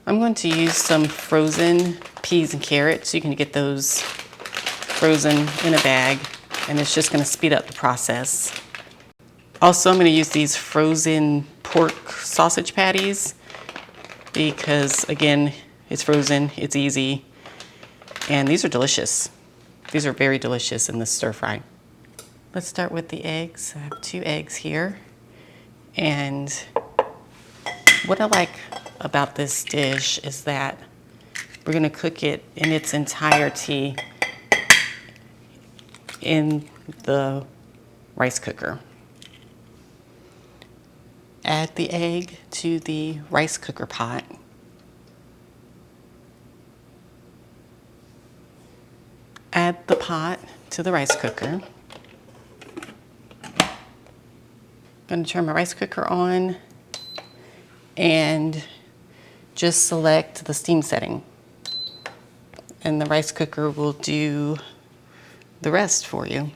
I'm going to use some frozen peas and carrots. You can get those frozen in a bag, and it's just going to speed up the process. Also, I'm going to use these frozen pork sausage patties because, again, it's frozen, it's easy, and these are delicious. These are very delicious in this stir fry. Let's start with the eggs. I have 2 eggs here. And what I like about this dish is that we're going to cook it in its entirety in the rice cooker. Add the egg to the rice cooker pot. Add the pot to the rice cooker. I'm going to turn my rice cooker on and just select the steam setting. And the rice cooker will do the rest for you.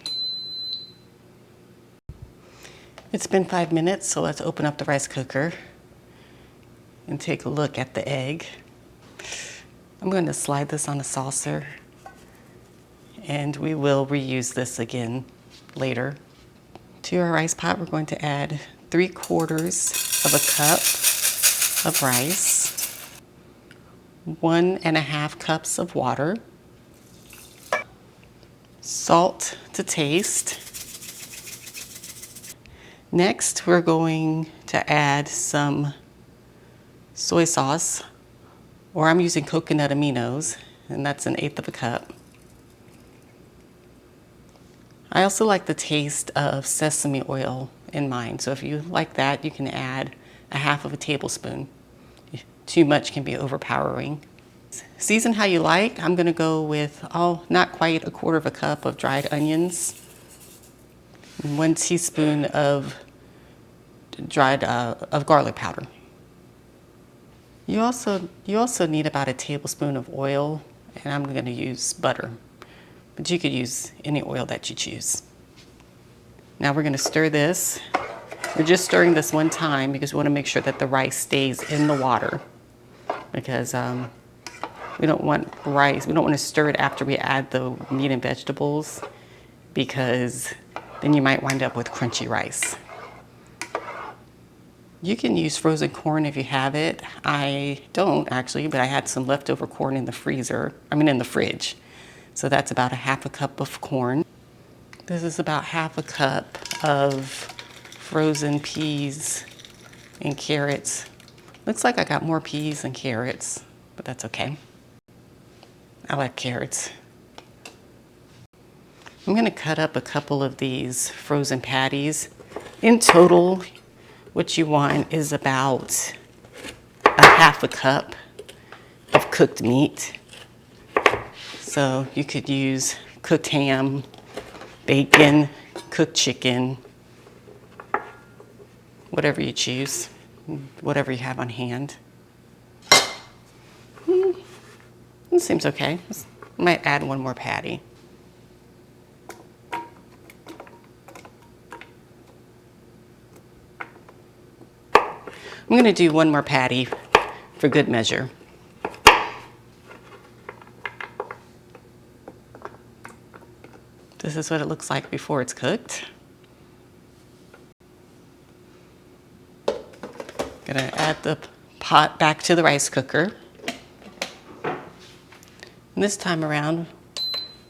It's been 5 minutes, so let's open up the rice cooker and take a look at the egg. I'm going to slide this on a saucer, and we will reuse this again later. To our rice pot, we're going to add 3/4 of a cup of rice, 1.5 cups of water, salt to taste. Next, we're going to add some soy sauce, or I'm using coconut aminos, and that's 1/8 of a cup. I also like the taste of sesame oil in mine, so if you like that, you can add 1/2 tablespoon. Too much can be overpowering. Season how you like. I'm gonna go with, not quite 1/4 cup of dried onions, 1 teaspoon of garlic powder. You also need about 1 tablespoon of oil, and I'm gonna use butter. But you could use any oil that you choose. Now we're going to stir this. We're just stirring this one time because we want to make sure that the rice stays in the water, because we don't want to stir it after we add the meat and vegetables, because then you might wind up with crunchy rice. You can use frozen corn if you have it. I don't actually, but I had some leftover corn in the fridge. So that's about 1/2 cup of corn. This is about 1/2 cup of frozen peas and carrots. Looks like I got more peas than carrots, but that's okay. I like carrots. I'm gonna cut up a couple of these frozen patties. In total, what you want is about 1/2 cup of cooked meat. So you could use cooked ham, bacon, cooked chicken, whatever you choose, whatever you have on hand. This seems okay. I might add 1 more patty. I'm going to do 1 more patty for good measure. This is what it looks like before it's cooked. Gonna add the pot back to the rice cooker. And this time around,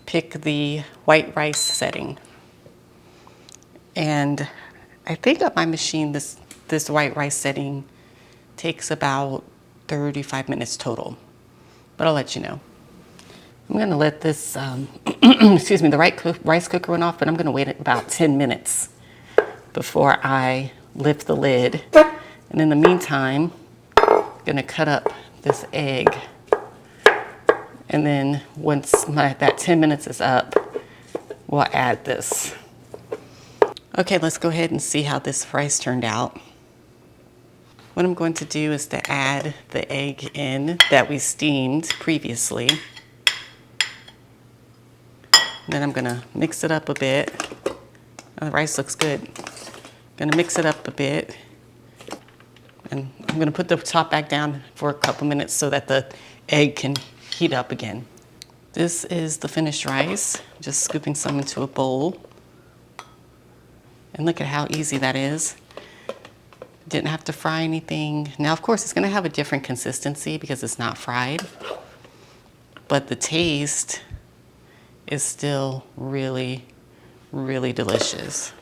pick the white rice setting. And I think on my machine, this white rice setting takes about 35 minutes total, but I'll let you know. I'm gonna let this, the rice cooker went off, but I'm gonna wait about 10 minutes before I lift the lid. And in the meantime, I'm gonna cut up this egg. And then once that 10 minutes is up, we'll add this. Okay, let's go ahead and see how this rice turned out. What I'm going to do is to add the egg in that we steamed previously. Then I'm gonna mix it up a bit. The rice looks good. Gonna mix it up a bit. And I'm gonna put the top back down for a couple minutes so that the egg can heat up again. This is the finished rice. Just scooping some into a bowl. And look at how easy that is. Didn't have to fry anything. Now, of course, it's gonna have a different consistency because it's not fried, but the taste is still really, really delicious.